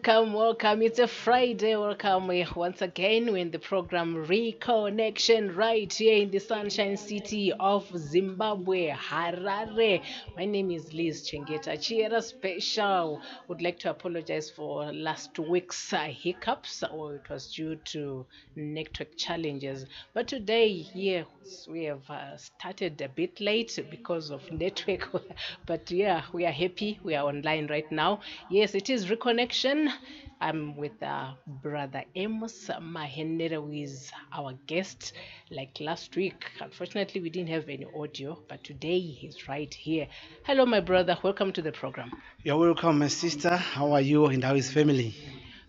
Welcome. It's a Friday. Welcome once again. We're in the program Reconnection right here in the Sunshine City of Zimbabwe, Harare. My name is Liz Chengeta. Chiera Special. Would like to apologize for last week's hiccups. It was due to network challenges. But today, yes, we have started a bit late because of network. But yeah, we are happy. We are online right now. Yes, it is Reconnection. I'm with brother Amos Mahendere, who is our guest. Like last week, unfortunately, we didn't have any audio, but today he's right here. Hello, my brother. Welcome to the program. You're welcome, my sister. How are you and how is family?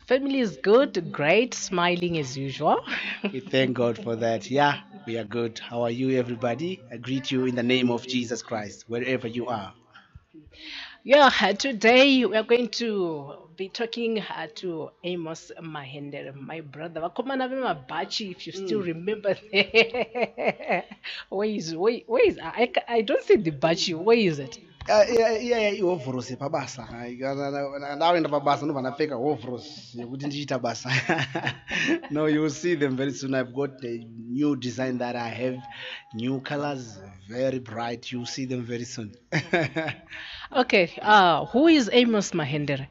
Family is good, great, smiling as usual. We thank God for that. Yeah, we are good. How are you, everybody? I greet you in the name of Jesus Christ, wherever you are. Yeah, today we are going to be talking to Amos Mahendere, my brother. Wakomana Mabachi, if you still Mm. remember. I don't see the Bachi. Where is it? Yeah, ihovhorosi pabasa. Ndawenda pabasa ndobva ndapfeka hovhorosi yekuti ndichiita basa. No, you will see them very soon. I've got a new design that I have, new colors, very bright. You'll see them very soon. Okay, who is Amos Mahendere?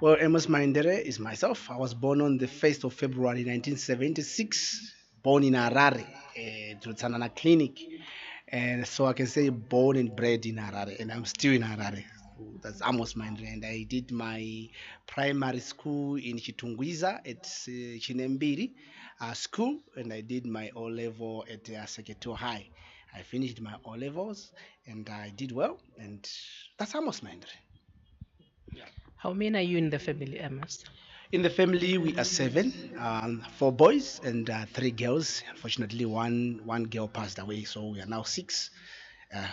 Well, Amos Mahendere is myself. I was born on the 1st of February 1976, born in Harare, to Tsanana Clinic. And so I can say born and bred in Harare, and I'm still in Harare. So that's Amos Mahendere. And I did my primary school in Chitungwiza at Chinembiri school, and I did my O level at Seketo High. I finished my O levels, and I did well, and that's Amos Mahendere. How many are you in the family, Amos? In the family, we are seven, four boys and three girls. Unfortunately, one girl passed away, so we are now six. Uh,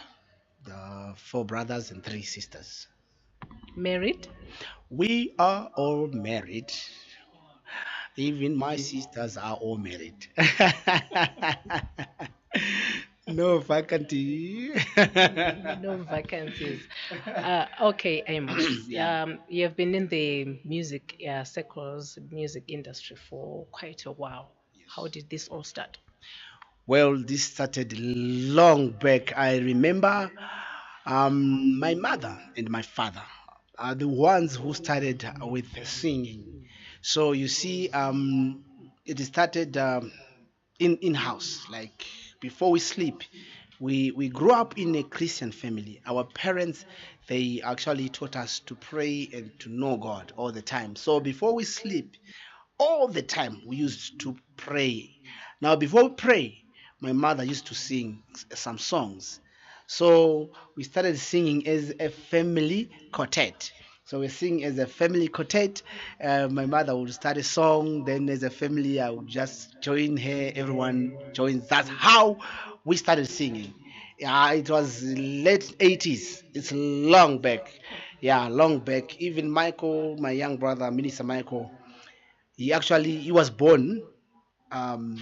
the four brothers and three sisters. Married? We are all married. Even my sisters are all married. No vacancy. No vacancies. Okay, Amos. Yeah. You have been in the music circles, music industry for quite a while. How did this all start? Well, this started long back. I remember my mother and my father are the ones who started with singing. So you see, it started in house. Like before we sleep, we grew up in a Christian family. Our parents they actually taught us to pray and to know God all the time. So before we sleep, all the time we used to pray. Now before we pray, my mother used to sing some songs. So we started singing as a family quartet. So we sing as a family quartet. My mother would start a song, then as a family I would just join her. Everyone joins. That's how we started singing. Yeah, it was late 80s. It's long back. Yeah, long back. Even Michael, my young brother, Minister Michael, he was born um,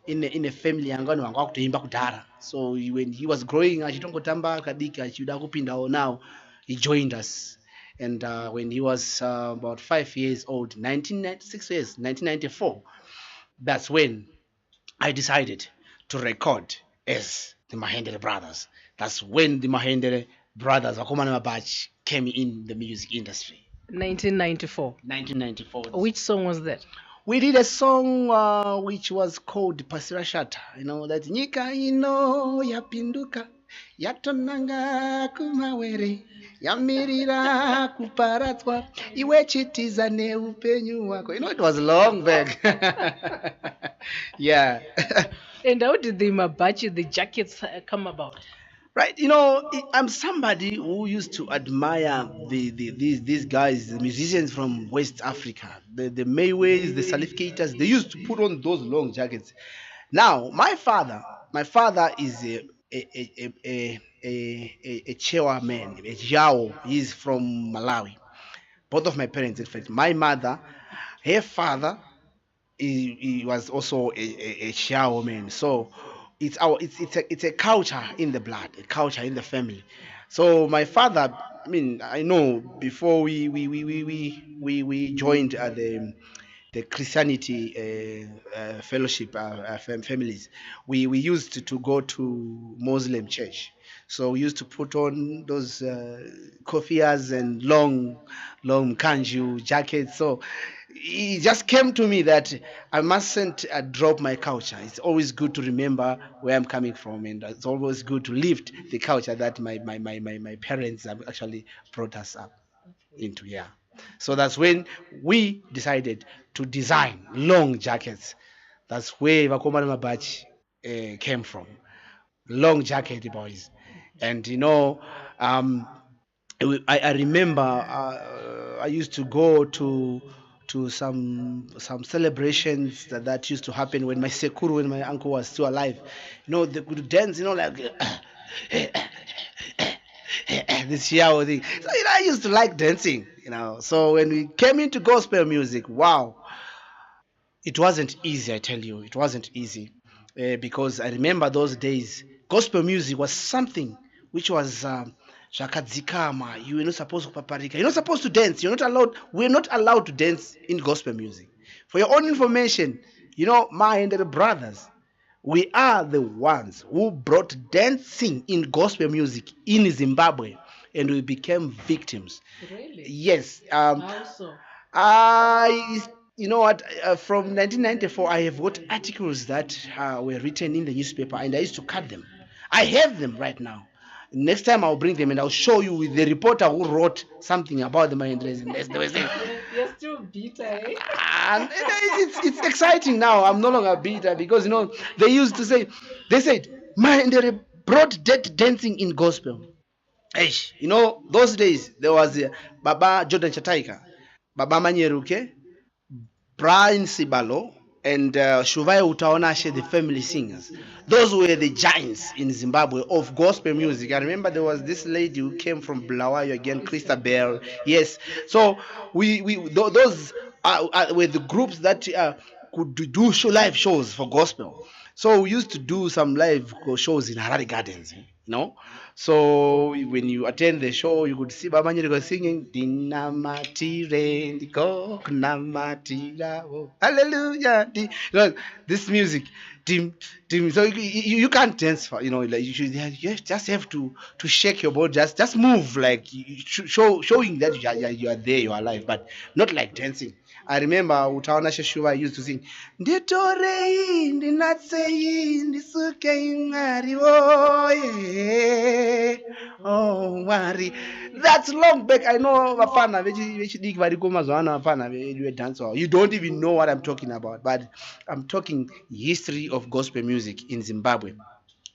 in a family yanga vanga vakutoimba kudhara. So when he was growing achitongotamba kadiki achida kupindawo now, he joined us. And when he was about 5 years old, 1996 years, 1994, that's when I decided to record as the Mahendra Brothers. That's when the Mahendra Brothers, Wakomana Mabach, came in the music industry. 1994. 1994. Which song was that? We did a song which was called Pasirashata. You know, that Nika ino yapinduka yatonanga kumawere yamirira kuparatswa iwe chitiza neupenyu wako. You know, it was long back. Yeah. And how did the Mabachi, the jackets come about? Right, you know, I'm somebody who used to admire these guys, the musicians from West Africa, the Mayways, the Salificators. They used to put on those long jackets. Now, my father is a Chewa man, a Jao. He's from Malawi. Both of my parents, in fact, my mother, her father, he was also a Shao man. So it's a culture in the blood, a culture in the family. So my father, I mean, I know before we joined the Christianity fellowship families, we used to go to Muslim church. So we used to put on those kofias and long kanju jackets. So it just came to me that I mustn't drop my culture. It's always good to remember where I'm coming from, and it's always good to lift the culture that my parents have actually brought us up into. Yeah. So that's when we decided to design long jackets. That's where Vakomana Mabachi came from. Long jacket, boys. And um, I remember I used to go to some celebrations that used to happen when my sekuru, when my uncle was still alive. They could dance, like this Yao thing. So I used to like dancing. So when we came into gospel music, wow, it wasn't easy. I tell you, it wasn't easy because I remember those days. Gospel music was something which was shakadzikama. You were not supposed to paparika. You're not supposed to dance. You're not allowed. We're not allowed to dance in gospel music. For your own information, Mahendra Brothers, we are the ones who brought dancing in gospel music in Zimbabwe, and we became victims. Really? Yes. How so? I, you know what? From 1994, I have got articles that were written in the newspaper, and I used to cut them. I have them right now. Next time I'll bring them and I'll show you with the reporter who wrote something about the Mahendres. And they were saying, You're still bitter, eh? and it's exciting now. I'm no longer bitter because they used to say, they said Mahendere brought dead dancing in gospel. Hey, those days there was Baba Jordan Chataika, Baba Manyeruke, Brian Sibalo, and Shuvaya Utaonashe, the family singers. Those were the giants in Zimbabwe of gospel music. I remember there was this lady who came from Bulawayo again, Christabel. Yes. So those were the groups that could do live shows for gospel. So we used to do some live shows in Harare Gardens, So when you attend the show, you could see Baba Nyerere singing Dinamatire ndiko kunamatira wo hallelujah. This music, dim dim. So you can't dance for like you just have to shake your body, just move like showing that you are there, you are alive, but not like dancing. I remember Utaona Sheshuva used to sing Nditorei ndinatsei ndisukei mwari woye oh mwari. That's long back. I know vafana vechidiki variko mazuva vafana vediwe dance hall. You don't even know what I'm talking about, but I'm talking history of gospel music in Zimbabwe.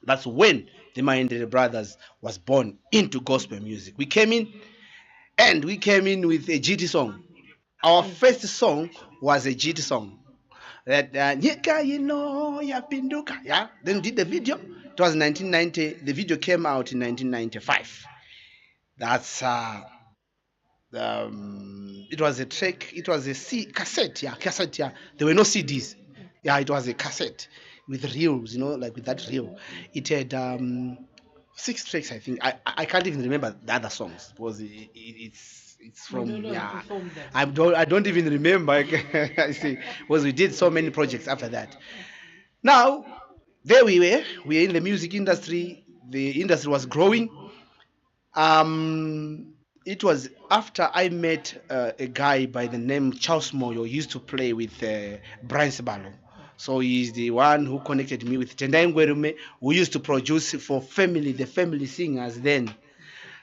That's when the Mahendere Brothers was born into gospel music. We came in with a GT song. Our first song was a GT song. That Nyeka yapinduka. Yeah. Then we did the video. It was 1990. The video came out in 1995. That's it was a track. It was a cassette. Yeah, cassette. Yeah. There were no CDs. Yeah, it was a cassette with reels. Like with that reel. It had 6 tracks. I think. I can't even remember the other songs because it's from I don't even remember. I see, because we did so many projects after that. Now there we were in the music industry. The industry was growing. It was after I met a guy by the name Charles Moyo. He used to play with Brian Sebalo. So he's the one who connected me with Tendai Ngwerume, who used to produce for the family singers then.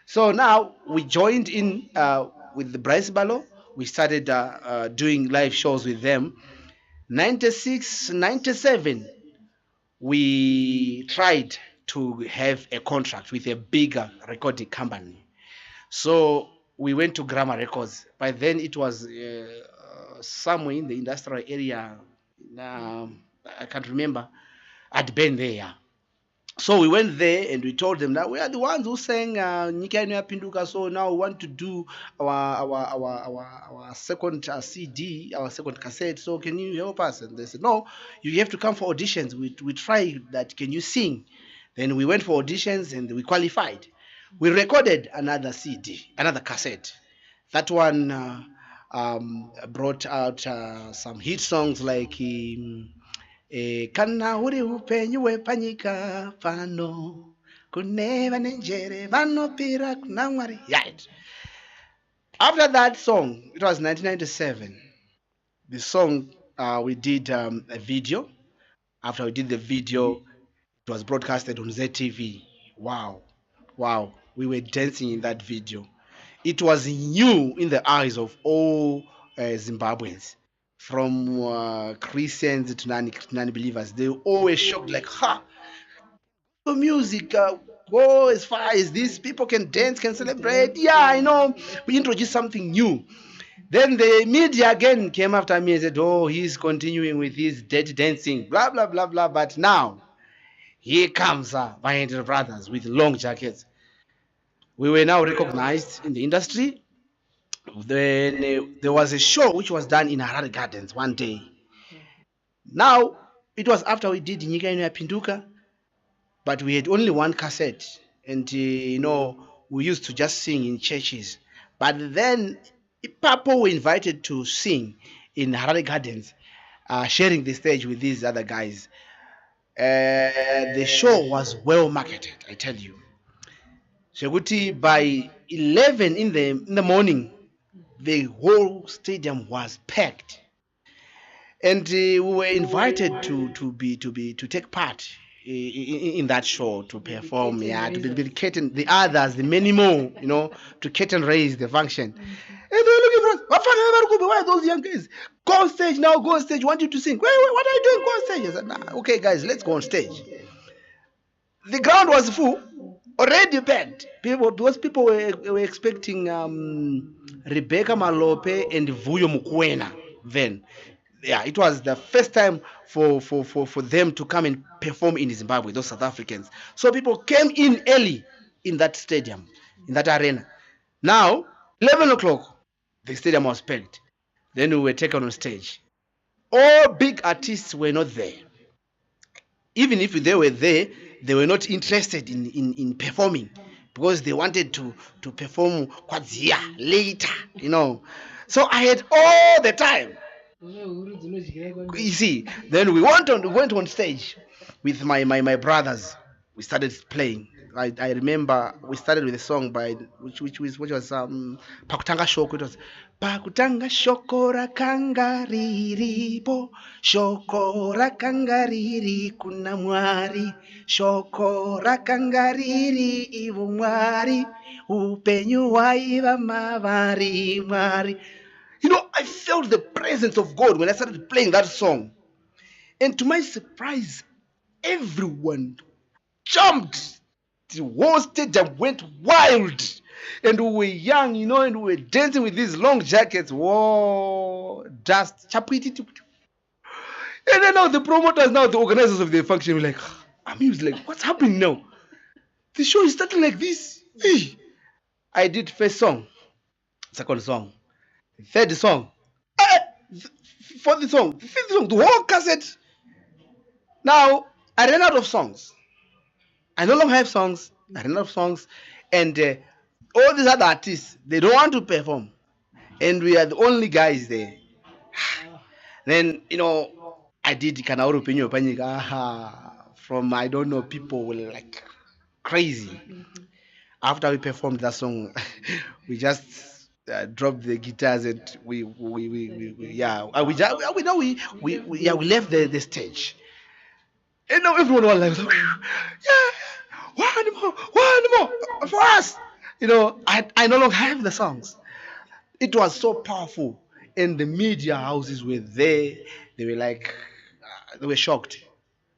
So now we joined in with the Bryce Ballo. We started doing live shows with them. 96, 97, we tried to have a contract with a bigger recording company. So we went to Grammar Records. By then it was somewhere in the industrial area. I can't remember. I'd been there. So we went there and we told them that we are the ones who sang Nika Inu Yapinduka. So now we want to do our second CD, our second cassette. So can you help us? And they said, no, you have to come for auditions. We try that. Can you sing? Then we went for auditions and we qualified. We recorded another CD, another cassette. That one brought out some hit songs like kana uri upenyu wepanyika pano kuneva nenjere vanopira kuna mwari. Right. After that song, it was 1997. The song, we did a video. After we did the video, it was broadcasted on ZTV. Wow. Wow. We were dancing in that video. It was new in the eyes of all Zimbabweans, from Christians to non-believers. They were always shocked, like, ha, the music, go as far as this, people can dance, can celebrate. Yeah, I know, we introduced something new. Then the media again came after me and said, oh, he's continuing with his dirty dancing, blah, blah, blah, blah. But now, here comes Mahendra Brothers with long jackets. We were now recognized in the industry. Then there was a show which was done in Harare Gardens one day. Now, it was after we did Nika Inu Yapinduka, but we had only one cassette. And, we used to just sing in churches. But then, people were invited to sing in Harare Gardens, sharing the stage with these other guys. The show was well marketed, I tell you. Sheguti, by 11 in the morning, the whole stadium was packed, and we were invited to take part in that show, to perform, to be the curtain, the others, the many more, to curtain raise the function. And they were looking for us. Why are those young guys? Go on stage now, go on stage. Want you to sing. Wait, what are you doing? Go on stage. I said, nah, okay, guys, let's go on stage. The ground was full, already packed. Because people were expecting Rebecca Malope and Vuyo Mukwena then. Yeah, it was the first time for them to come and perform in Zimbabwe, those South Africans. So people came in early in that stadium, in that arena. Now, 11 o'clock, the stadium was packed. Then we were taken on stage. All big artists were not there. Even if they were there, they were not interested in performing, because they wanted to perform Kwadzia later, So I had all the time. You see, then we went on stage with my brothers. We started playing. I remember we started with a song by which was Pakutanga Shoko. It was Pakutanga Shokora Kangariripo Shokora Kangariri Kunamwari Shokora Kangariri Ivumwari Upenyu Waiva Mavari Mari. I felt the presence of God when I started playing that song. And to my surprise, everyone jumped. The whole stadium went wild. And we were young, and we were dancing with these long jackets. Whoa, just chapiti. And then now the promoters, the organizers of the function were like, amused, like, what's happening now? The show is starting like this. Hey. I did first song, second song, third song, fourth song, fifth song, the whole cassette. Now, I ran out of songs. I no longer have songs. I ran out of songs. And all these other artists, they don't want to perform. And we are the only guys there. Then, I did Kanauru Penyo Panika from, I don't know, people were like crazy. After we performed that song, we just dropped the guitars and we left the stage. And now everyone was like, yeah, one more for us. I no longer have the songs. It was so powerful, and the media houses were there. They were like, they were shocked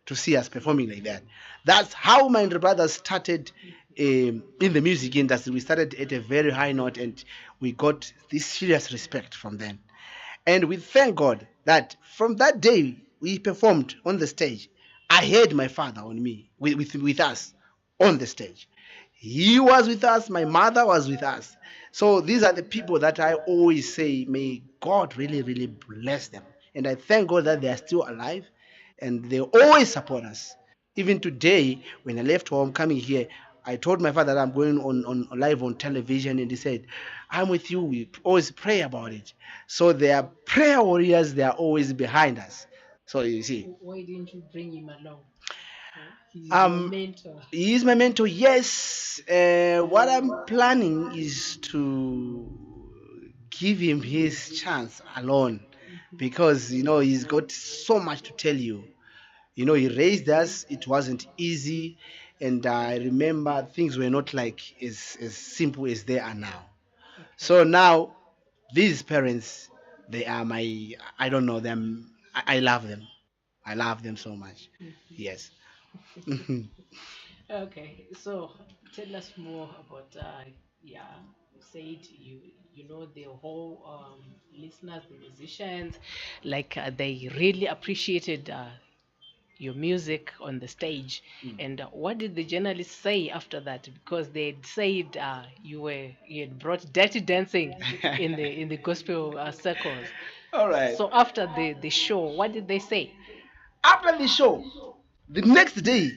to see us performing like that. That's how Mahendra Brothers started in the music industry. We started at a very high note, and we got this serious respect from them. And we thank God that from that day we performed on the stage, I had my father on me, with us on the stage. He was with us, my mother was with us. So these are the people that I always say, may God really, really bless them. And I thank God that they are still alive and they always support us. Even today, when I left home coming here, I told my father that I'm going on live on television, and he said, I'm with you. We always pray about it. So they are prayer warriors, they are always behind us. So you see. Why didn't you bring him along? He's your Um, mentor. he is my mentor, yes. What I'm planning is to give him his chance alone, because he's got so much to tell you. He raised us, it wasn't easy, and I remember things were not like as simple as they are now. So now these parents, they are my, I don't know them, I love them. I love them so much. Yes. Okay, so tell us more about yeah. You said you know the whole listeners, the musicians, like they really appreciated your music on the stage. And what did the journalists say after that? Because they said you had brought dirty dancing in the gospel circles. All right. So after the show, what did they say? After the show, the next day,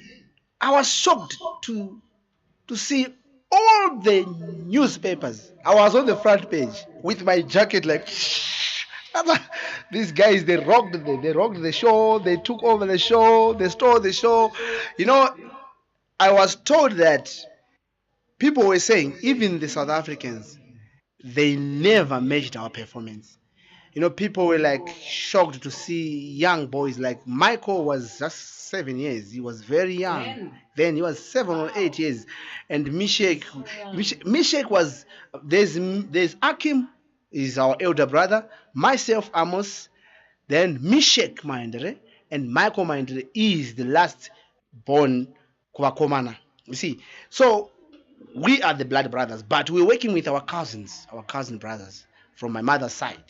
I was shocked to see all the newspapers. I was on the front page with my jacket like. These guys, they rocked the show. They took over the show. They stole the show. You know, I was told that people were saying even the South Africans, they never matched our performance. People were like shocked to see young boys. Like Michael was just 7 years. He was very young. Then he was 7 or 8 years, and Mishek was. There's Akim, is our elder brother. Myself, Amos. Then Mishek Mahendere and Michael Mahendere is the last born Kwakomana. You see, so we are the blood brothers, but we're working with our cousin brothers from my mother's side.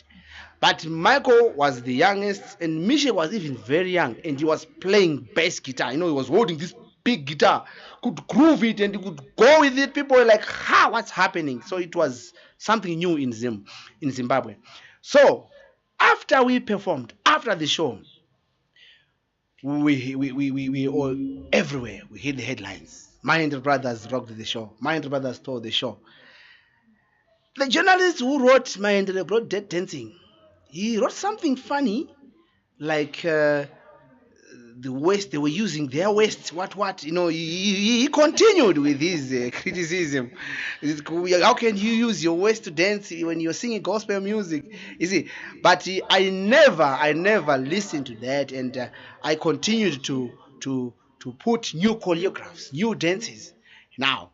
But Michael was the youngest, and Misha was even very young, and he was playing bass guitar. He was holding this big guitar, could groove it, and he could go with it. People were like, "Ha, what's happening?" So it was something new in Zimbabwe. So after we performed, after the show, we all everywhere. We hit the headlines. Mahendra Brothers rocked the show. Mahendra Brothers stole the show. The journalist who wrote Mahendere brought dead dancing. He wrote something funny, like the West, they were using their West, what. He continued with his criticism. How can you use your West to dance when you're singing gospel music? You see, but I never listened to that, and I continued to put new choreographs, new dances. Now,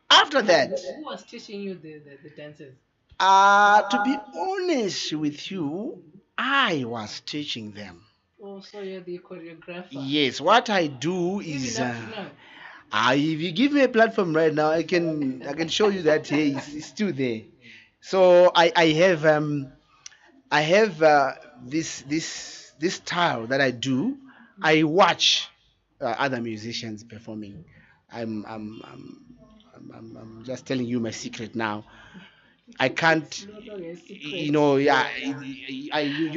after that, Who was teaching you the dances? to be honest with you, I was teaching them. Oh, so you're the choreographer. Yes, what I do Even is, up to now. if you give me a platform right now, I can show you that hey, it's still there. So I have this style that I do. I watch other musicians performing. I'm I'm, I'm I'm just telling you my secret now. I can't, It's no longer a secret. yeah.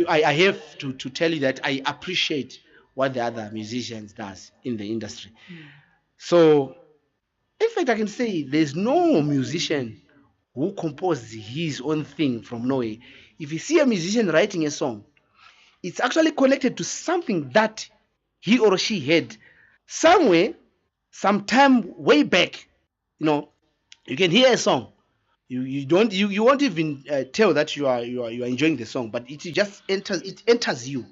I have to tell you that I appreciate what the other musicians does in the industry. So, in fact, I can say there's no musician who composed his own thing from nowhere. If you see a musician writing a song, it's actually connected to something that he or she had somewhere, sometime way back. You can hear a song. You won't even tell that you are enjoying the song, but it just enters you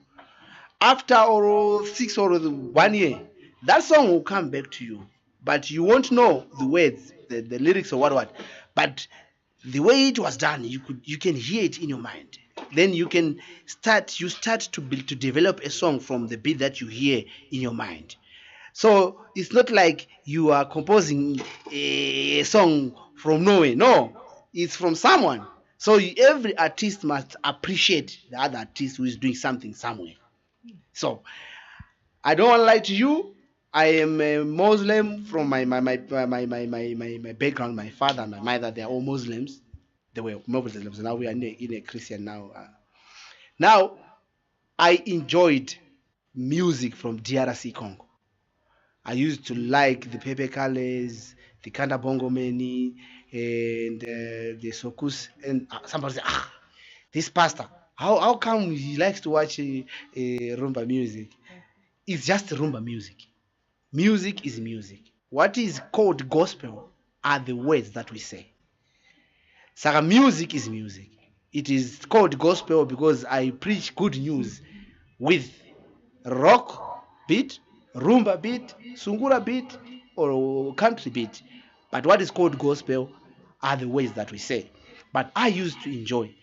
after or 6 or 1 year. That song will come back to you, but you won't know the words, the lyrics, or what. But the way it was done, you can hear it in your mind. Then you start to develop a song from the beat that you hear in your mind. So it's not like you are composing a song from nowhere. No, it's from someone. So every artist must appreciate the other artist who is doing something somewhere. So I don't want to lie to you. I am a Muslim from my background. My father and my mother, they are all Muslims. They were Muslims. Now we are in a Christian now. Now, I enjoyed music from DRC Congo. I used to like the Pepe Kales, the Kanda Bongo Meni, and the Sokus. And somebody said, this pastor, how come he likes to watch rumba music? It's just rumba music. Music is music. What is called gospel are the words that we say. So music is music. It is called gospel because I preach good news with rock beat, rumba beat, sungura beat, or country beat. But what is called gospel are the ways that we say. But I used to enjoy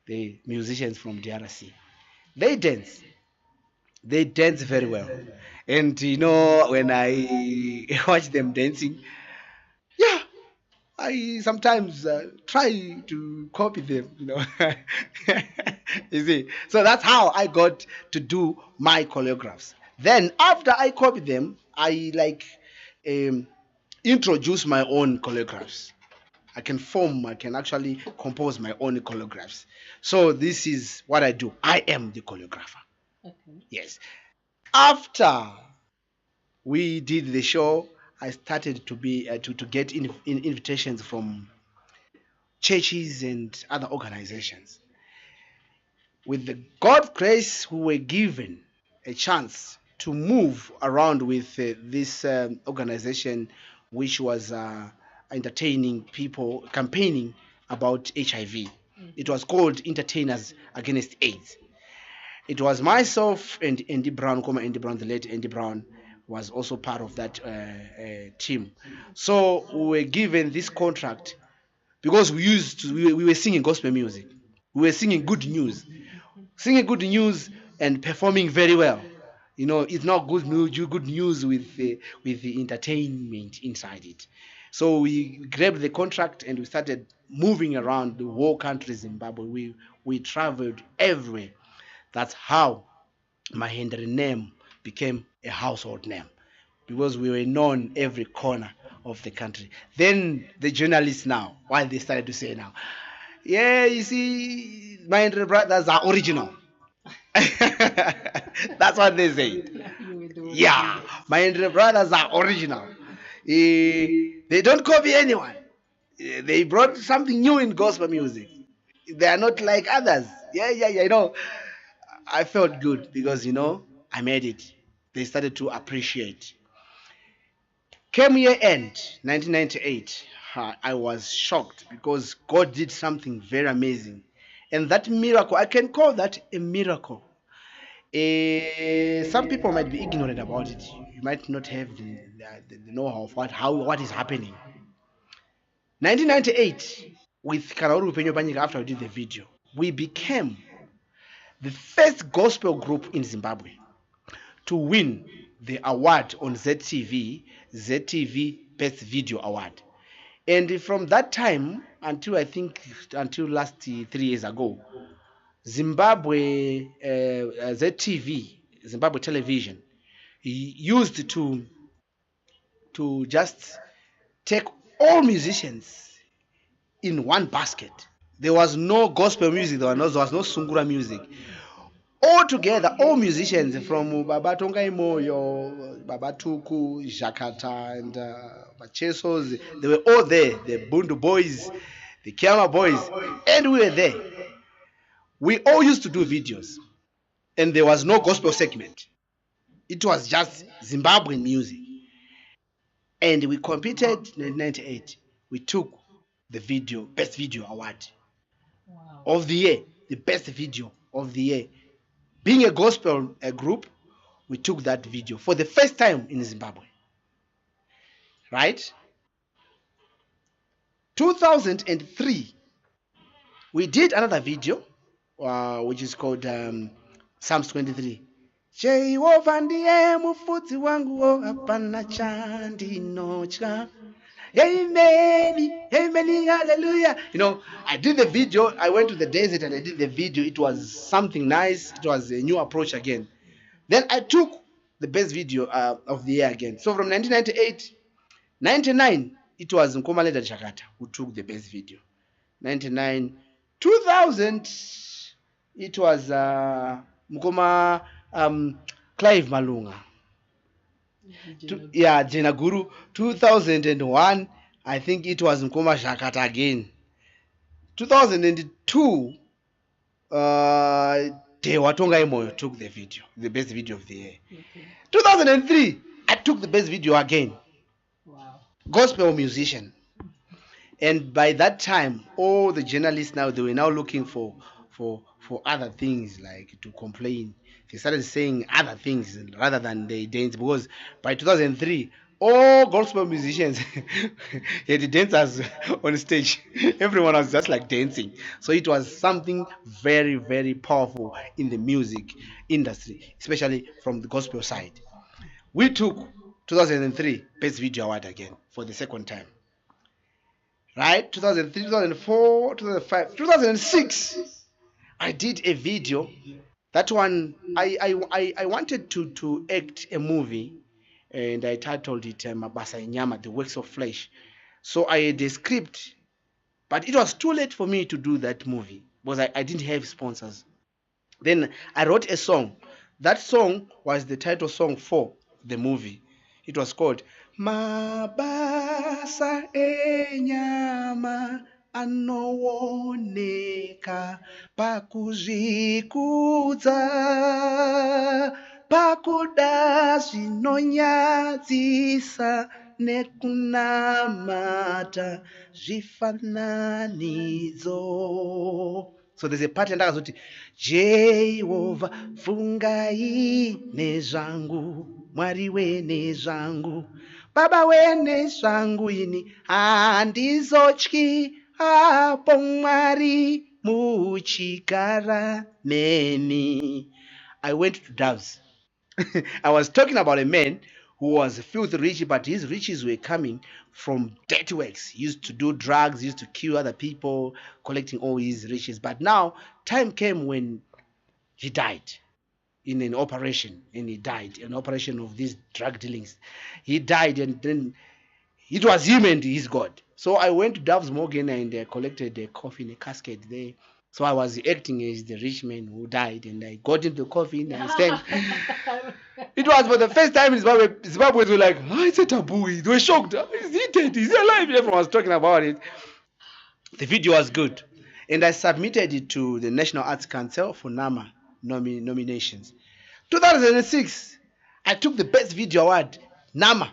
the musicians from DRC. They dance. They dance very well. And when I watch them dancing, yeah, I sometimes try to copy them. You see, so that's how I got to do my choreographs. Then after I copy them, I um, introduce my own choreographs. I can actually compose my own choreographs. So this is what I do. I am the choreographer. Okay. Yes. After we did the show, I started to be to get invitations from churches and other organizations. With the God's grace, we were given a chance to move around with this organization, which was entertaining people, campaigning about HIV. It was called Entertainers Against AIDS. It was myself and Andy Brown, Andy Brown, the late Andy Brown, was also part of that team. So we were given this contract because we were singing gospel music. We were singing good news, and performing very well. It's not good news with the entertainment inside it. So we grabbed the contract and we started moving around the whole country, Zimbabwe. We traveled everywhere. That's how Mahendere name became a household name because we were known every corner of the country. Then the journalists now, what they started to say now, yeah, you see, Mahendra Brothers are original. That's what they say. Yeah, Mahendra Brothers are original. They don't copy anyone. They brought something new in gospel music. They are not like others. Yeah. I felt good because I made it. They started to appreciate. Came year end 1998. I was shocked because God did something very amazing, and that miracle, I can call that a miracle. Some people might be ignorant about it. You might not have the know-how of what is happening. 1998, with Karauru Penyo Banyika, after I did the video, we became the first gospel group in Zimbabwe to win the award on ZTV Best Video Award. And from that time until last 3 years ago, Zimbabwe ZTV, Zimbabwe Television, used to just take all musicians in one basket. There was no gospel music, there was no sungura music. All together, all musicians from Baba Tongai Moyo, Baba Tuku, Jakata, and Machesos, they were all there. The Bundu boys, the Kiama boys, and we were there. We all used to do videos, and there was no gospel segment. It was just Zimbabwean music. And we competed in 1998. We took the Best Video Award of the year, the best video of the year. Being a gospel group, we took that video for the first time in Zimbabwe. Right? 2003, we did another video, which is called Psalms 23. Jehovah ndiye mufudzi wangu hapana chandinocha. Amen, amen, hallelujah. I did the video. I went to the desert and I did the video. It was something nice. It was a new approach again. Then I took the best video of the year again. So from 1998, 99, it was Nkomaleda Chakata who took the best video. 99, 2000, it was Mkoma Clive Malunga. Jena Guru. 2001, I think it was Nkoma Shakata again. 2002, Dewatonga Imoyo took the video, the best video of the year. Okay. 2003, I took the best video again. Wow. Gospel musician. And by that time, all the journalists now, they were now looking for other things, like to complain. They started saying other things rather than they dance, because by 2003, all gospel musicians had dancers on stage. Everyone was just like dancing. So it was something very, very powerful in the music industry, especially from the gospel side. We took 2003 Best Video Award again for the second time. Right? 2003, 2004, 2005, 2006, I did a video. That one, I wanted to act a movie, and I titled it Mabasa Inyama, The Works of Flesh. So I had a script, but it was too late for me to do that movie because I didn't have sponsors. Then I wrote a song. That song was the title song for the movie. It was called Mabasa Enyama Anowoneka Pakuzvikudza Pakuda zvinonyadzisa nekunamata zvifananidzo. So there's a part and I Jehovah fungai nezvangu Mwari wene zvangu Baba wene zvangu ini handizotyi apo Mwari muchigara neni. I went to Doves. I was talking about a man who was filthy rich, but his riches were coming from dirty works. He used to do drugs, used to kill other people, collecting all his riches. But now, time came when he died in an operation, and he died, an operation of these drug dealings. He died, and then it was him and his God. So I went to Doves Morgan and collected a coffin, a casket there. So I was acting as the rich man who died, and I got into the coffin and I stand. It was for the first time in Zimbabwe. Zimbabweans were like, oh, it's a taboo. They were shocked. Is he dead? Is he alive? Everyone was talking about it. The video was good. And I submitted it to the National Arts Council for NAMA nominations. 2006, I took the Best Video Award, NAMA,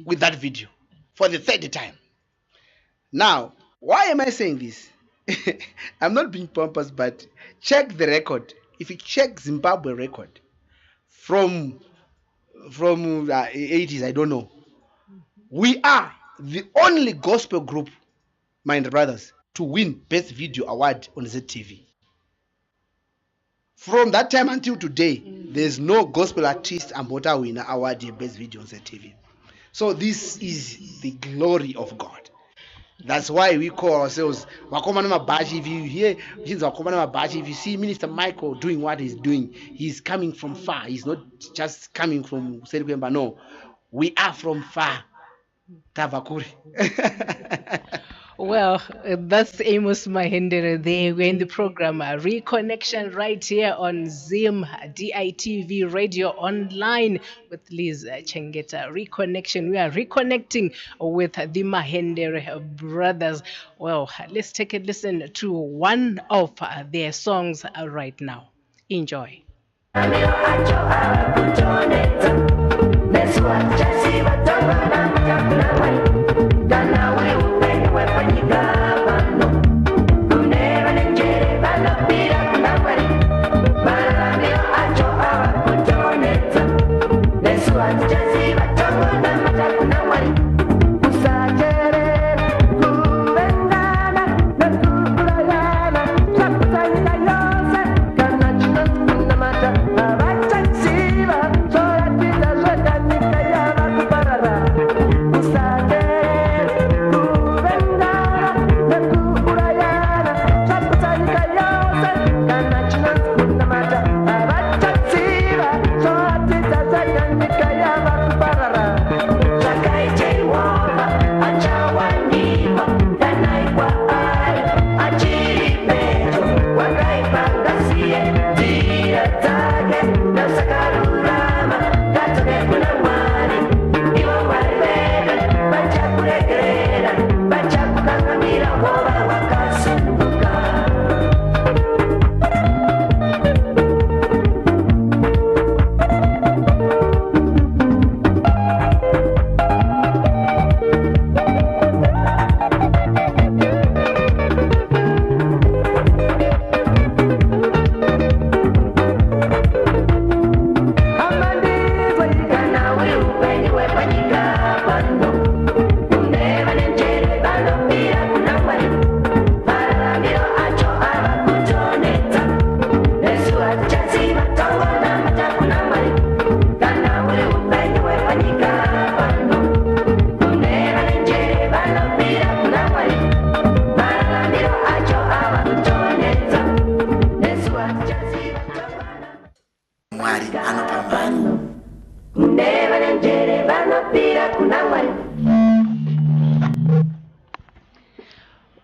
with that video for the third time. Now, why am I saying this? I'm not being pompous, but check the record. If you check Zimbabwe record from 80s, I don't know. We are the only gospel group, Mahendra Brothers, to win Best Video Award on ZTV. From that time until today, there's no gospel artist Ambota winner award Best Video on ZTV. So this is the glory of God. That's why we call ourselves Wakomana Mabaji. If you hear Wakomana Mabaji, if you see Minister Michael doing what he's doing, he's coming from far. He's not just coming from Serikwemba. No, we are from far. Tavakuri. Well, that's Amos Mahendere there. We're in the program Reconnection right here on ZimdiTv Radio Online with Liz Chengeta. Reconnection. We are reconnecting with the Mahendra Brothers. Well, let's take a listen to one of their songs right now. Enjoy. Usage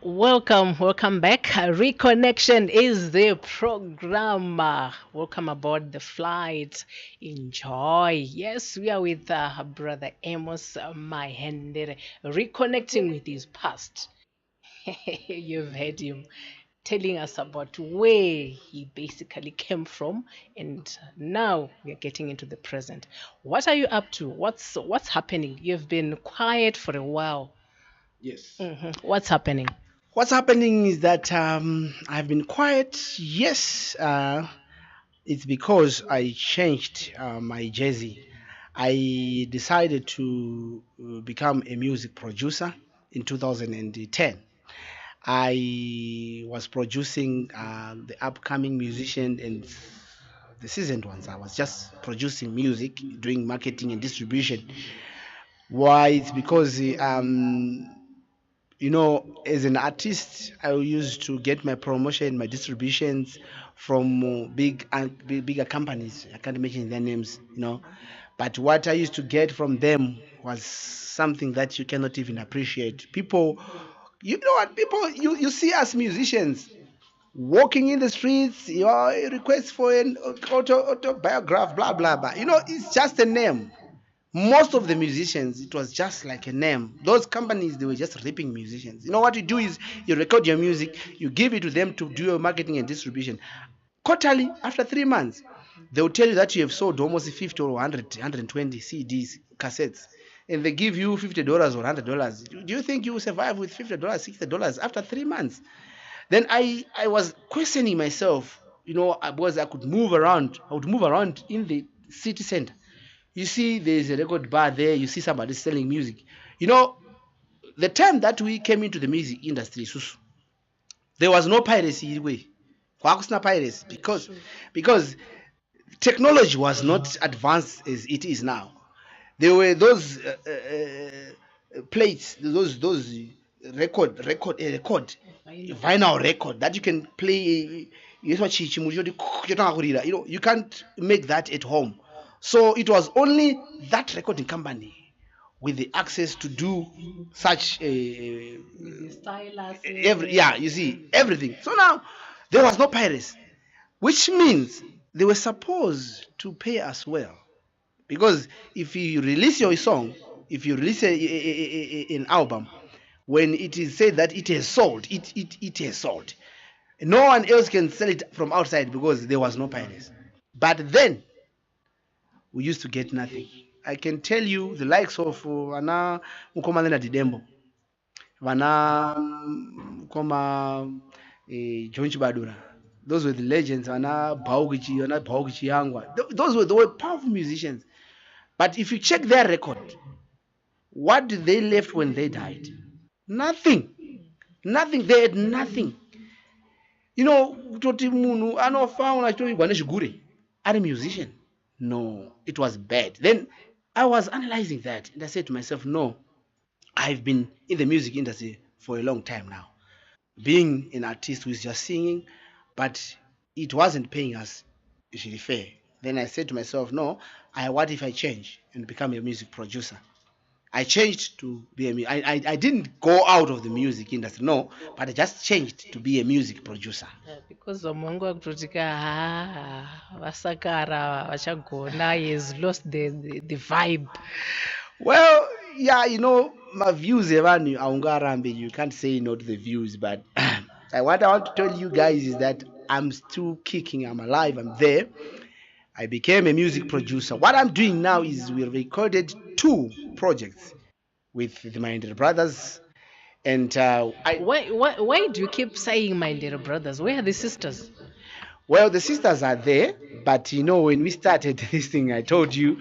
Welcome back. Reconnection is the program. Welcome aboard the flight. Enjoy. Yes, we are with brother Amos Mahendere, reconnecting with his past. You've heard him telling us about where he basically came from, and now we are getting into the present. What are you up to? What's happening? You've been quiet for a while. Yes. What's happening? What's happening is that I've been quiet. Yes, it's because I changed my jersey. I decided to become a music producer in 2010. I was producing the upcoming musician and the seasoned ones. I was just producing music, doing marketing and distribution. Why? It's because as an artist, I used to get my promotion, my distributions from bigger companies. I can't mention their names. But what I used to get from them was something that you cannot even appreciate. People, you know what? People, you see us musicians walking in the streets, your request for an autobiograph, blah blah blah. It's just a name. Most of the musicians, it was just like a name. Those companies, they were just ripping musicians. What you do is you record your music, you give it to them to do your marketing and distribution. Quarterly, after 3 months, they will tell you that you have sold almost 50 or 100, 120 CDs, cassettes, and they give you $50 or $100. Do you think you will survive with $50, $60 after 3 months? Then I was questioning myself, because I could move around. I would move around in the city center. You see, there's a record bar there. You see somebody selling music. The time that we came into the music industry, there was no piracy way. Kwakusina piracy because technology was not advanced as it is now. There were those plates, those vinyl record that you can play. You can't make that at home. So it was only that recording company with the access to do such you see everything. So now there was no piracy, which means they were supposed to pay us well, because if you release your song, if you release an album, when it is said that it has sold, it has sold. No one else can sell it from outside because there was no piracy. But then we used to get nothing. I can tell you the likes of Vana Mukomalena Didembo, Vana John Chibadura. Those were the legends. Vana Baugichi Yangwa. They were powerful musicians. But if you check their record, what did they left when they died? Nothing. Nothing. They had nothing. Toti Munu, are a musician. No, it was bad. Then I was analyzing that and I said to myself, no, I've been in the music industry for a long time now, being an artist who is just singing, but it wasn't paying us usually fair. Then I said to myself, no, what if I change and become a music producer? I changed to be I didn't go out of the music industry, no, but I just changed to be a music producer. Because Omongo akutotika vasakara vachagona, he has lost the vibe. Well, yeah, my views evanhu aungarambe, you can't say no to the views, but what I want to tell you guys is that I'm still kicking, I'm alive, I'm there. I became a music producer. What I'm doing now is we recorded 2 projects with the Mahendra Brothers. And why do you keep saying Mahendra Brothers? Where are the sisters? Well, the sisters are there, but when we started this thing, I told you,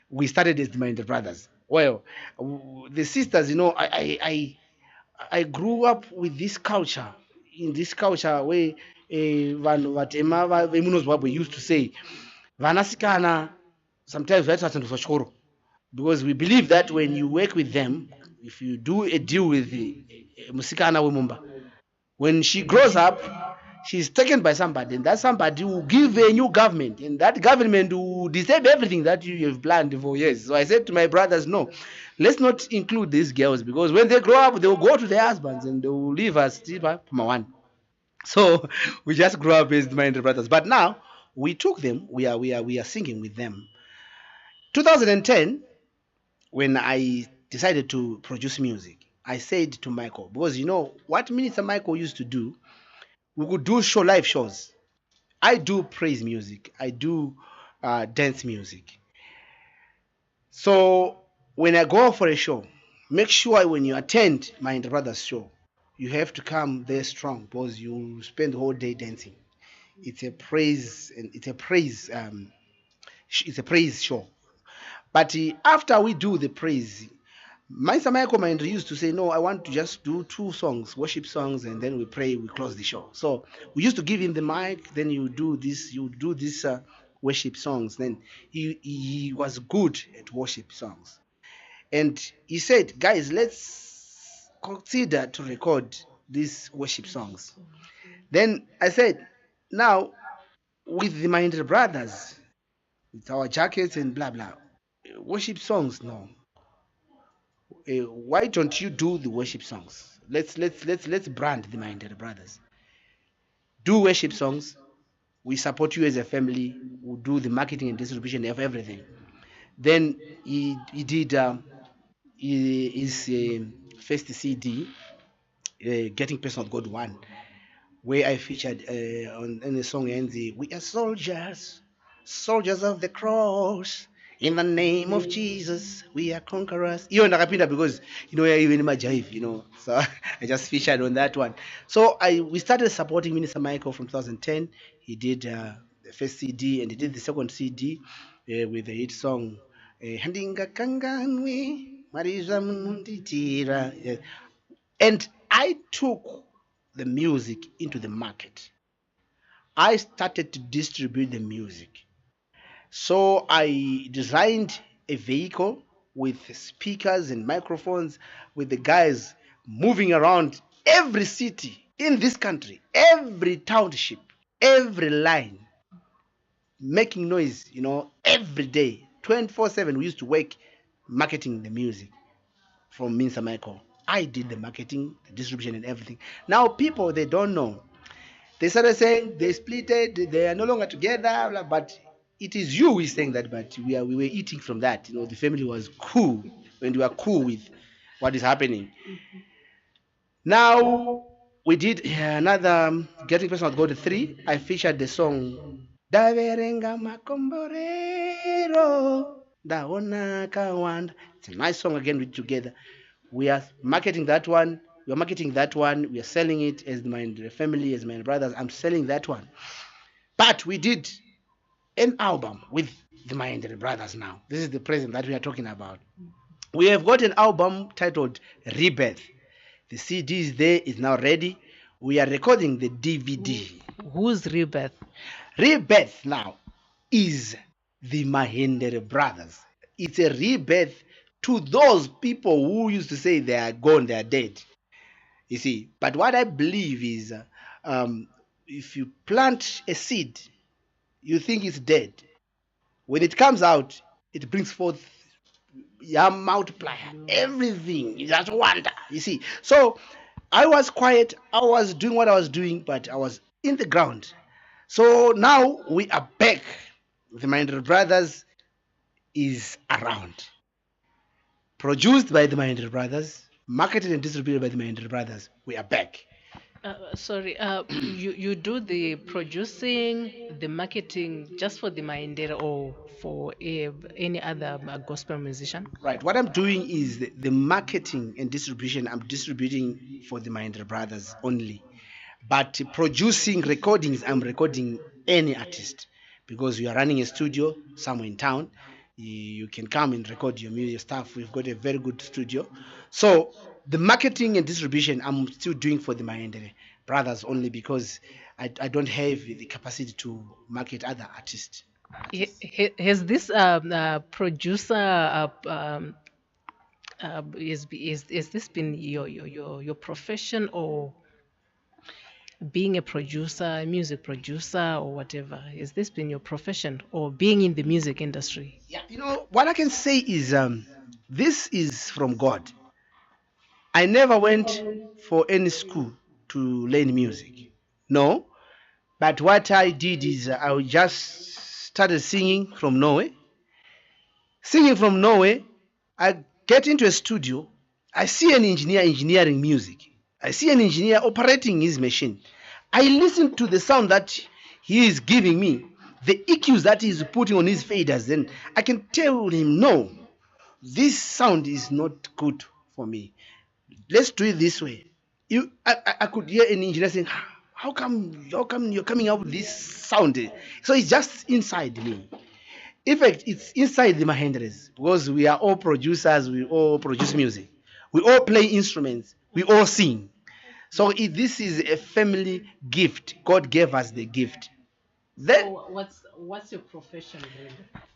we started as the Mahendra Brothers. Well, the sisters, I grew up with this culture. In this culture where we used to say, Vanasikana, sometimes because we believe that when you work with them, if you do a deal with the Musikana Wimumba, when she grows up, she's taken by somebody, and that somebody will give a new government, and that government will disturb everything that you have planned for years. So I said to my brothers, no, let's not include these girls, because when they grow up, they will go to their husbands and they will leave us. So we just grew up as Mahendra Brothers. But now we took them. We are singing with them. 2010, when I decided to produce music, I said to Michael, because you know what Minister Michael used to do, we could do live shows. I do praise music. I do dance music. So when I go for a show, make sure when you attend my brother's show, you have to come there strong, because you spend the whole day dancing. It's a praise, and it's a praise show. But after we do the praise, Mr. Michael Mahendere used to say, no, I want to just do 2 songs, worship songs, and then we pray, we close the show. So we used to give him the mic, then you do this worship songs. Then he was good at worship songs. And he said, guys, let's consider to record these worship songs. Then I said, now with the Mahendra Brothers, with our jackets and blah blah, worship songs, no. Why don't you do the worship songs? Let's brand the Mahendere Brothers. Do worship songs. We support you as a family. We'll do the marketing and distribution of everything. Then he did his first CD, Getting Personal God 1, where I featured on in the song ends, we are soldiers, soldiers of the cross. In the name of Jesus, we are conquerors. Hiyo ndakapinda because even my jive, So I just featured on that one. So we started supporting Minister Michael from 2010. He did the first CD, and he did the second CD with the hit song Handinga Kanganwe Marija Munditira. And I took the music into the market. I started to distribute the music. So I designed a vehicle with speakers and microphones, with the guys moving around every city in this country, every township, every line, making noise, every day, 24/7. We used to work marketing the music from Minsa Michael. I did the marketing, the distribution, and everything. Now people, they don't know. They started saying they splitted, they are no longer together, but it is you who is saying that. But we were eating from that. The family was cool, and we were cool with what is happening. Now we did another Getting Personal Go to 3. I featured the song Daverenga Makomborero Daona Kawanda. It's a nice song again, with together. We are marketing that one. We are marketing that one. We are selling it as my family, as my brothers. I'm selling that one. But we did an album with the Mahendere Brothers now. This is the present that we are talking about. We have got an album titled Rebirth. The CD is there, is now ready. We are recording the DVD. Who's Rebirth? Rebirth now is the Mahendere Brothers. It's a rebirth to those people who used to say they are gone, they are dead. You see, but what I believe is if you plant a seed, you think it's dead. When it comes out, it brings forth a multiplier, everything. You just wonder, you see. So I was quiet, I was doing what I was doing, but I was in the ground. So now we are back. The Mahendra Brothers is around. Produced by the Mahendra Brothers, marketed and distributed by the Mahendra Brothers. We are back. Sorry, you do the producing, the marketing just for the Mahendere or for any other gospel musician? Right. What I'm doing is the marketing and distribution. I'm distributing for the Mahendra Brothers only. But producing recordings, I'm recording any artist, because we are running a studio somewhere in town. You can come and record your music stuff. We've got a very good studio. So the marketing and distribution I'm still doing for the Mahendere Brothers only, because I don't have the capacity to market other artists. Has this producer is this been your profession, or being a producer, music producer, or whatever? Has this been your profession, or being in the music industry? Yeah, what I can say is this is from God. I never went for any school to learn music. No, but what I did is I just started singing from Norway. Singing from Norway, I get into a studio. I see an engineer engineering music. I see an engineer operating his machine. I listen to the sound that he is giving me, the EQs that he's putting on his faders. Then I can tell him, no, this sound is not good for me. Let's do it this way. I could hear an engineer saying, how come you're coming out with this sound? So it's just inside me. In fact, it's inside the Mahenderes because we are all producers. We all produce music. We all play instruments. We all sing. So this is a family gift. God gave us the gift. Then So what's your profession, Brenda?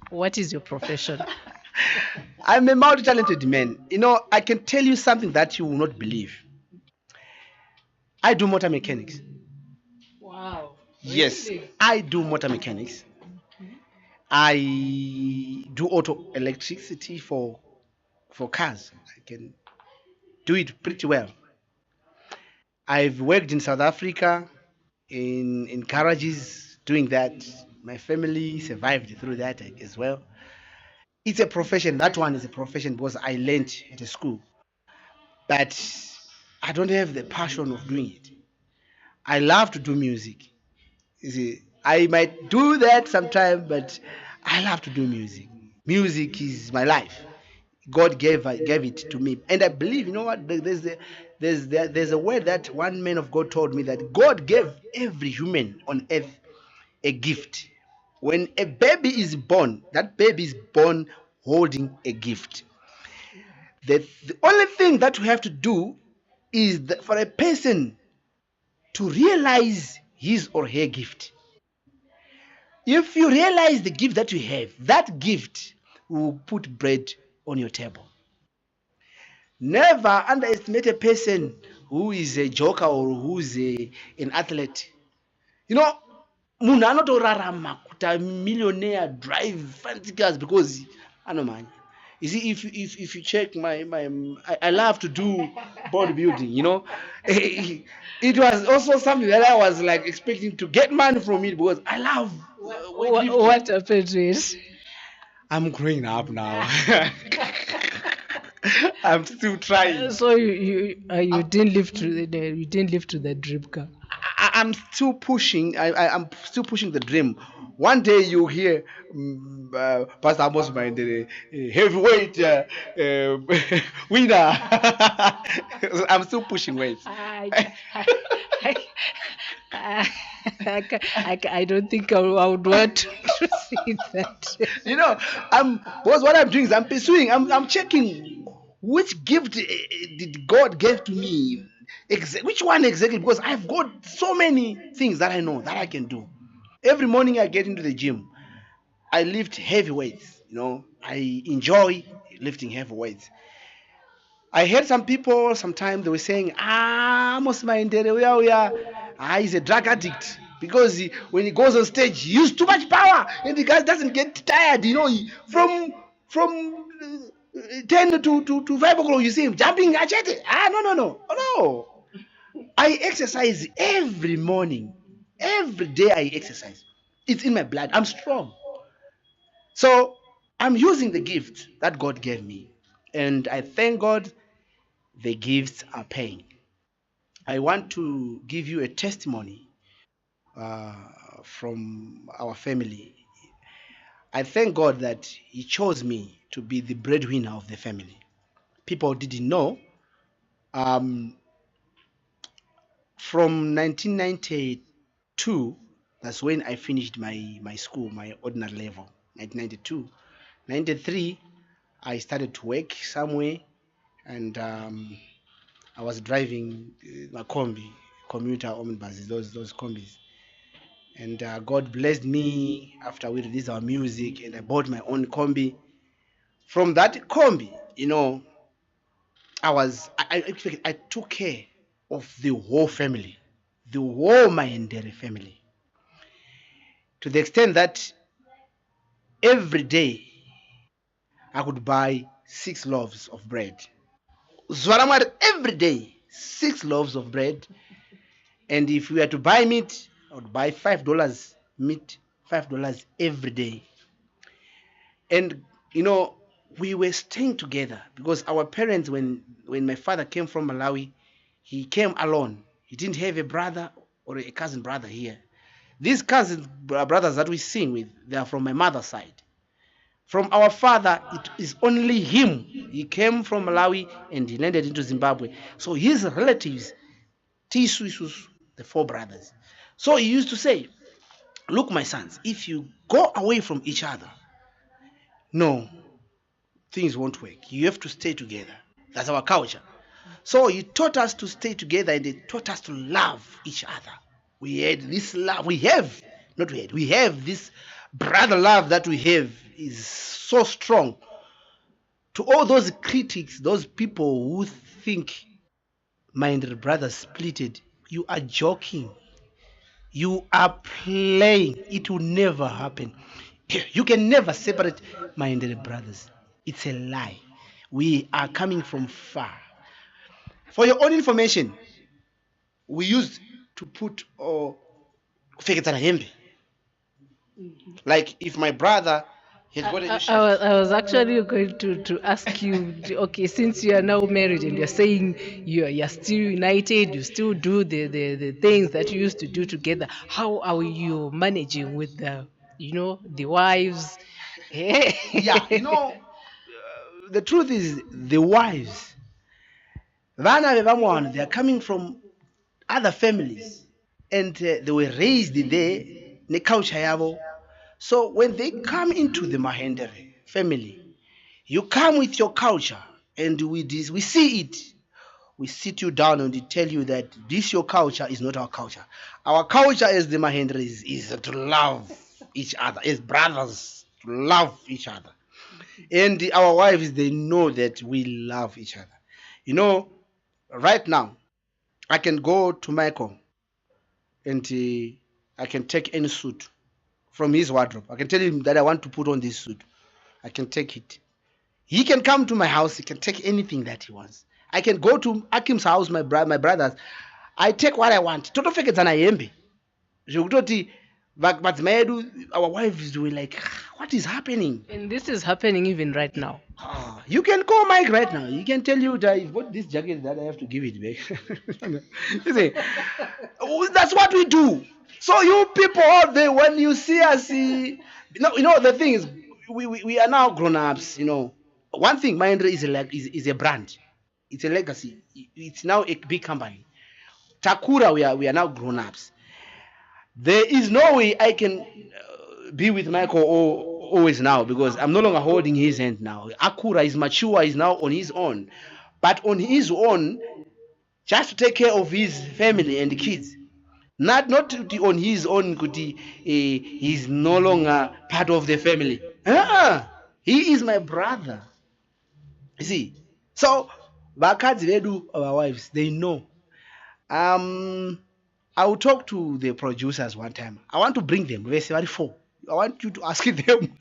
What is your profession? I'm a multi-talented man. I can tell you something that you will not believe. I do motor mechanics. Wow. Yes, Really? I do motor mechanics. I do auto electricity for cars. I can do it pretty well. I've worked in South Africa in garages doing that. My family survived through that as well. It's a profession. That one is a profession because I learned at a school. But I don't have the passion of doing it. I love to do music. You see, I might do that sometime, but I love to do music. Music is my life. God gave it to me, and I believe. You know what? There's a word that one man of God told me that God gave every human on earth a gift. When a baby is born, that baby is born holding a gift. The only thing that we have to do is that for a person to realize his or her gift. If you realize the gift that you have, that gift will put bread on your table. Never underestimate a person who is a joker or who's an athlete. You know, munhu anotorarama kuti a millionaire drive fancy cars because anomanya. You see, if you check I love to do bodybuilding. It was also something that I was like expecting to get money from it because I love weightlifting. What happened to it? I'm growing up now. I'm still trying. So you didn't live to the dream car. I'm still pushing. I'm still pushing the dream. One day you hear Pastor Amos Mahendere, heavyweight winner. I'm still pushing weights. I don't think I would want to see that. Because what I'm doing is I'm pursuing. I'm checking which gift did God give to me. Which one exactly? Because I've got so many things that I know that I can do. Every morning I get into the gym. I lift heavy weights. I enjoy lifting heavy weights. I heard some people sometimes they were saying, Amos Mahendere, he's a drug addict because when he goes on stage, he uses too much power and the guy doesn't get tired. From 10 to 5 o'clock, you see him jumping. No. I exercise every morning. Every day I exercise. It's in my blood. I'm strong. So I'm using the gift that God gave me. And I thank God the gifts are paying. I want to give you a testimony from our family. I thank God that He chose me to be the breadwinner of the family. People didn't know. From 1992, that's when I finished my school, my ordinary level. 1992. 93, I started to work somewhere, and I was driving a commuter omnibus, those combis. And God blessed me after we released our music, and I bought my own combi. From that combi, I took care of the whole family. the whole Mahendere family. To the extent that every day I could buy 6 loaves of bread. Zwaramwari, every day, 6 loaves of bread. And if we were to buy meat, I would buy $5 meat, $5 every day. And we were staying together because our parents, when my father came from Malawi, he came alone. He didn't have a brother or a cousin brother here. These cousin brothers that we sing with, they are from my mother's side. From our father, it is only him. He came from Malawi and he landed into Zimbabwe. So his relatives, Tisuisus, the 4 brothers. So he used to say, look, my sons, if you go away from each other, no, things won't work. You have to stay together. That's our culture. So he taught us to stay together and he taught us to love each other. We had this love. We have this brother love that we have is so strong. To all those critics, those people who think Mahendra Brothers splitted, you are joking. You are playing. It will never happen. You can never separate Mahendra Brothers. It's a lie. We are coming from far. For your own information, we used to put like if my brother has got an issue. I was actually going to ask you, okay, since you are now married and you're saying you're still united, you still do the things that you used to do together, how are you managing with the wives? Yeah, the truth is the wives, they are coming from other families and they were raised there, ne culture yabo. So when they come into the Mahendere family, you come with your culture and we see it. We sit you down and we tell you that this your culture is not our culture. Our culture as the Mahendere is to love each other, as brothers, to love each other. And our wives, they know that we love each other. Right now, I can go to Michael and I can take any suit from his wardrobe. I can tell him that I want to put on this suit. I can take it. He can come to my house. He can take anything that he wants. I can go to Akim's house, my brothers. I take what I want. Toto feke zana yembe. But our wives were like, what is happening? And this is happening even right now. You can call Mike right now. He can tell you that I've got this jacket that I have to give it back. You see, that's what we do. So you people out there, when you see us, the thing is, we are now grown-ups. One thing, Mahendere is a brand. It's a legacy. It's now a big company. Takura, we are now grown-ups. There is no way I can be with Michael always now because I'm no longer holding his hand now. Akura is mature, is now on his own. But on his own, just to take care of his family and the kids. Not on his own, he's no longer part of the family. He is my brother. You see? So, our wives, they know. I will talk to the producers one time. I want to bring them. I want you to ask them.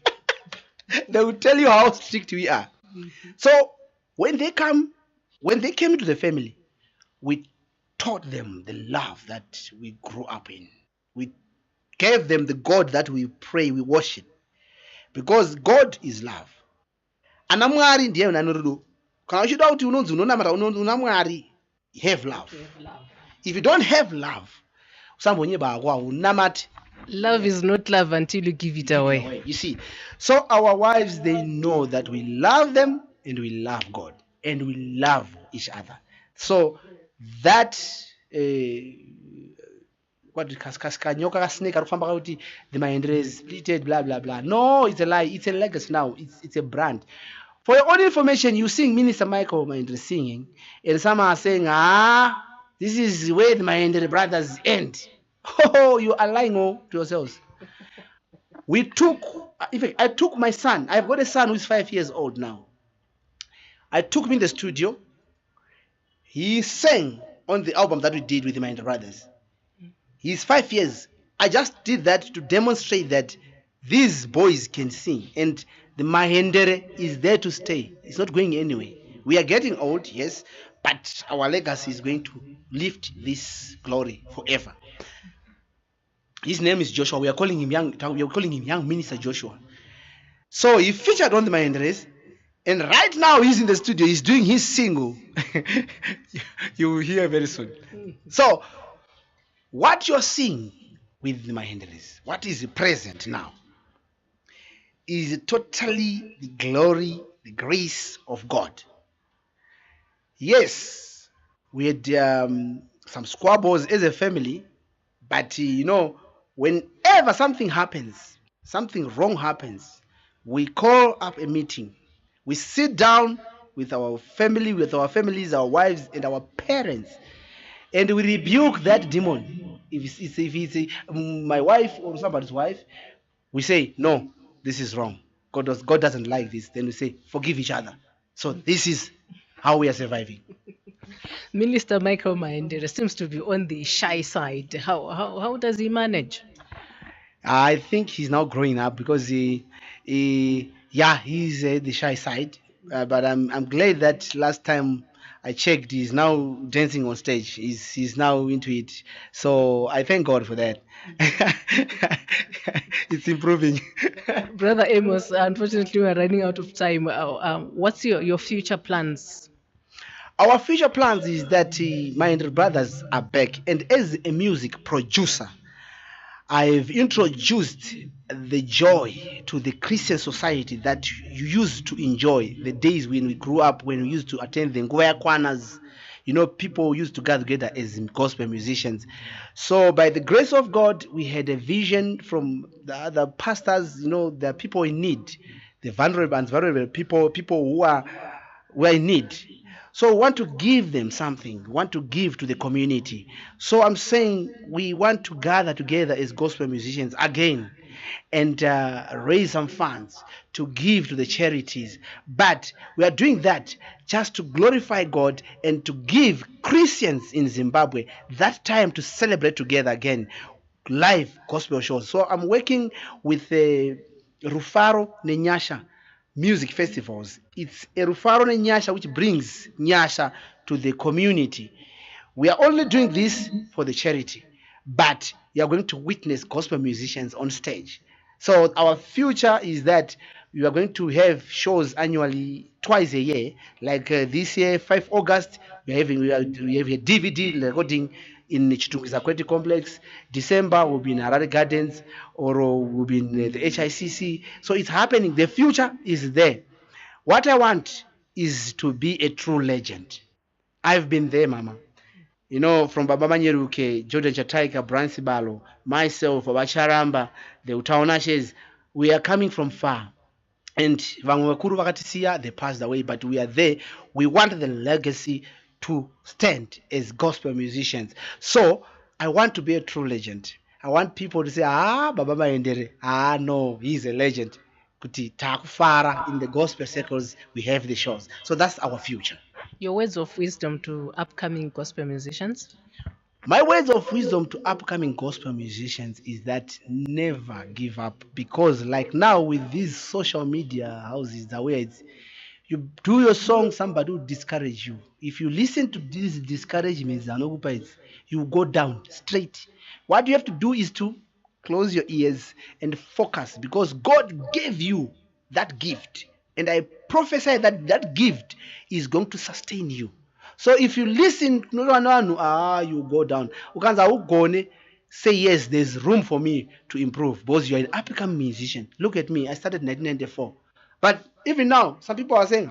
They will tell you how strict we are. So when they came into the family, we taught them the love that we grew up in. We gave them the God that we pray, we worship. Because God is love. Anamwari ndiye unanorudo. Kana uchida kuti unonzi unonamata unamwari, have love. If you don't have love, love is not love until you give it away. You see, so our wives, they know that we love them and we love God and we love each other. So that what the Mahendere is splitted, blah blah blah. No, it's a lie. It's a legacy now. It's a brand. For your own information, you sing Minister Michael Mahendere singing, and some are saying, this is where the Mahendere Brothers end. Oh, you are lying to yourselves. I took my son. I've got a son who's 5 years old now. I took him in the studio. He sang on the album that we did with the Mahendra Brothers. He's 5 years. I just did that to demonstrate that these boys can sing, and the Mahendere is there to stay. It's not going anywhere. We are getting old, yes, but our legacy is going to lift this glory forever. His name is Joshua. We are calling him young Minister Joshua. So he featured on the Mahenderes, and right now he's in the studio. He's doing his single. You will hear very soon. So what you're seeing with the Mahenderes, what is present now, is totally the glory, the grace of God. Yes, we had some squabbles as a family, but whenever something happens, something wrong happens, we call up a meeting. We sit down with our family, with our families, our wives, and our parents, and we rebuke that demon. If it's my wife or somebody's wife, we say, no, this is wrong. God doesn't like this. Then we say, forgive each other. So this is how we are surviving. Minister Michael Mahendere seems to be on the shy side. How does he manage? I think he's now growing up because he's the shy side. But I'm glad that last time I checked, he's now dancing on stage. He's now into it. So I thank God for that. It's improving. Brother Amos, unfortunately, we're running out of time. What's your future plans? Our future plans is that Mahendra Brothers are back, and as a music producer, I've introduced the joy to the Christian society that you used to enjoy the days when we grew up, when we used to attend the Ngoya Kwanas. People used to gather together as gospel musicians. So by the grace of God, we had a vision from the other pastors. There are people in need, the vulnerable and vulnerable people who are in need. So we want to give them something. We want to give to the community. So I'm saying we want to gather together as gospel musicians again and raise some funds to give to the charities. But we are doing that just to glorify God and to give Christians in Zimbabwe that time to celebrate together again, live gospel shows. So I'm working with Rufaro Nenyasha music festivals. It's a Rufaro Nenyasha which brings Nyasha to the community. We are only doing this for the charity, but you are going to witness gospel musicians on stage. So our future is that we are going to have shows annually, twice a year. Like this year, 5 August, we have a DVD recording in Chitungiza Aquatic Complex. December will be in Harare Gardens, or will be in the HICC. So it's happening. The future is there. What I want is to be a true legend. I've been there, Mama. From Baba Manyeruke, Jordan Chataika, Brancy Balo, myself, Babacharamba, the Utaonashes, we are coming from far. And Vangwekuru Vakatisia, they passed away, but we are there. We want the legacy to stand as gospel musicians. So I want to be a true legend. I want people to say, Baba Mahendere, no, he's a legend. Kuti takufara in the gospel circles, we have the shows. So that's our future. Your words of wisdom to upcoming gospel musicians? My words of wisdom to upcoming gospel musicians is that never give up, because like now with these social media houses, the way you do your song, somebody will discourage you. If you listen to these discouragements, you go down straight. What you have to do is to close your ears and focus, because God gave you that gift. And I prophesy that that gift is going to sustain you. So if you listen, you go down. Say, yes, there's room for me to improve, because you're an upcoming musician. Look at me. I started in 1994. But even now, some people are saying,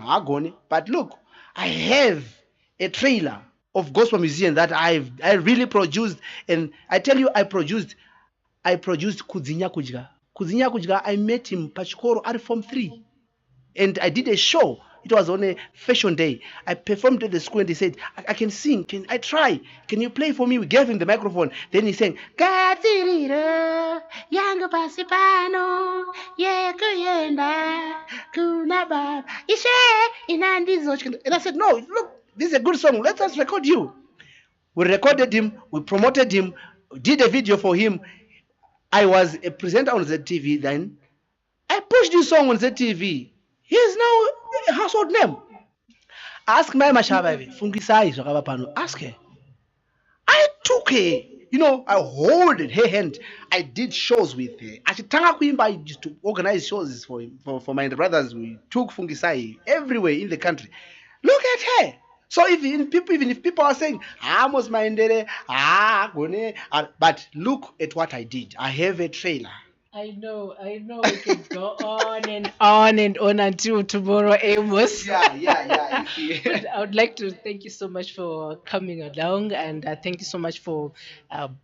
but look, I have a trailer of gospel musicians that I really produced. And I tell you, I produced Kudzinya Kujga. Kudzinya Kujga, I met him Pachikoro at Form 3. And I did a show. It was on a fashion day. I performed at the school and they said, I can sing. Can I try? Can you play for me? We gave him the microphone. Then he sang, and I said, no, look, this is a good song. Let us record you. We recorded him. We promoted him. did a video for him. I was a presenter on ZTV then. I pushed this song on ZTV. He is now a household name. Ask my Mashabavi, Fungisai, Pano. Ask her. I took her, I hold her hand. I did shows with her. I used to organize shows for Mahendra Brothers. We took Fungisai everywhere in the country. Look at her. So even if people are saying, Amos Mahendere, Gone, but look at what I did. I have a trailer. I know. We can go on and on and on until tomorrow, Amos. Yeah. But I would like to thank you so much for coming along, and thank you so much for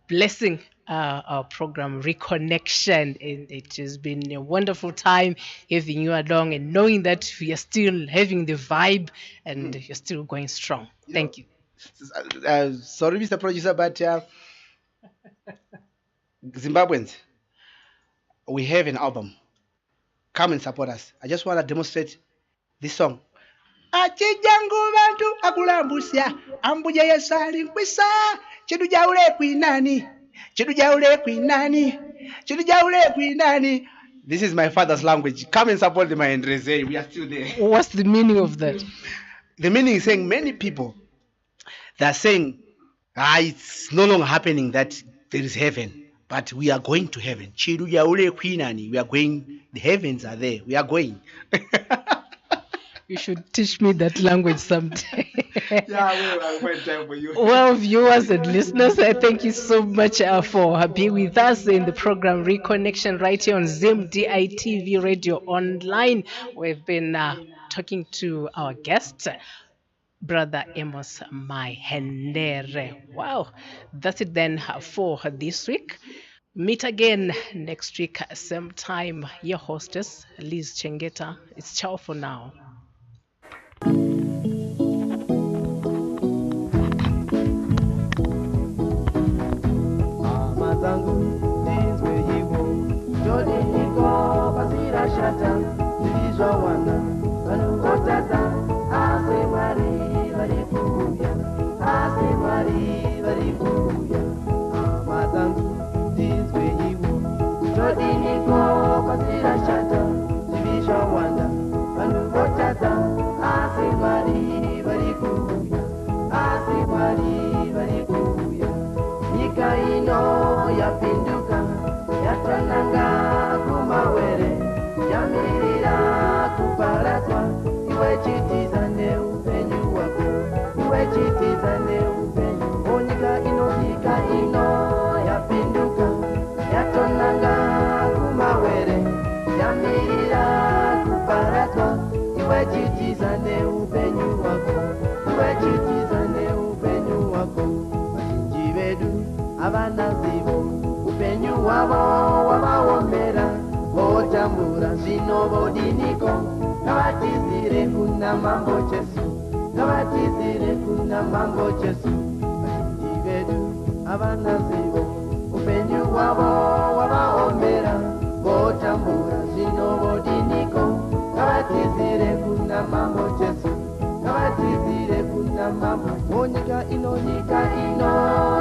blessing our program Reconnection. And it has been a wonderful time having you along and knowing that we are still having the vibe and you're still going strong. Thank you. Sorry, Mr. Producer, but Zimbabweans, we have an album. Come and support us. I just want to demonstrate this song. Achijangu bantu akulambusya ambuja yasali nkwisa chidu jaule kwinani This is my father's language. Come and support the Mahendere. We are still there. What's the meaning of that? The meaning is saying many people, they are saying it's no longer happening that there is heaven. But we are going to heaven. We are going. The heavens are there. We are going. You should teach me that language someday. I'll find time for you. Well, viewers and listeners, thank you so much for being with us in the program Reconnection right here on ZimdiTv Radio Online. We've been talking to our guest, Brother Amos Mahendere. Wow, that's it then for this week. Meet again next week, same time. Your hostess, Liz Chengeta. It's ciao for now. Yapinduka yatananga kumawere yamirira kuparatwa iwe chitizane upenyu wako iwe chitizane upenyu onyika ino yapinduka yatananga kumawere yamirira kuparatwa iwe chitizane upenyu wako iwe chitizane upenyu wako vazhinji vedu avana zivo upenyu wavo wavaombera votambura zvino vodiniko ngavatizire kuna mambo Jesu ngavatizire kuna mambo Jesu vazhinji vedu avana zivo upenyu wavo wavaombera votambura zvino vodiniko ngavatizire kuna mambo Jesu ngavatizire kuna mambo onyika ino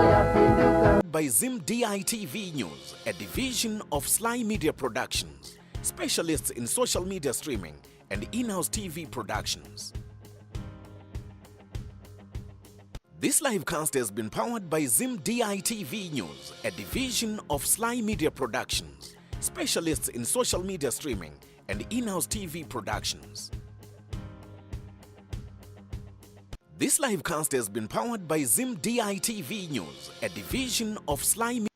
yapinduka. By ZimdiTv News, a division of Sly Media Productions, specialists in social media streaming and in-house TV productions. This livecast has been powered by ZimdiTv News, a division of Sly Media Productions, specialists in social media streaming and in-house TV productions. This livecast has been powered by ZimdiTv News, a division of Sly Media.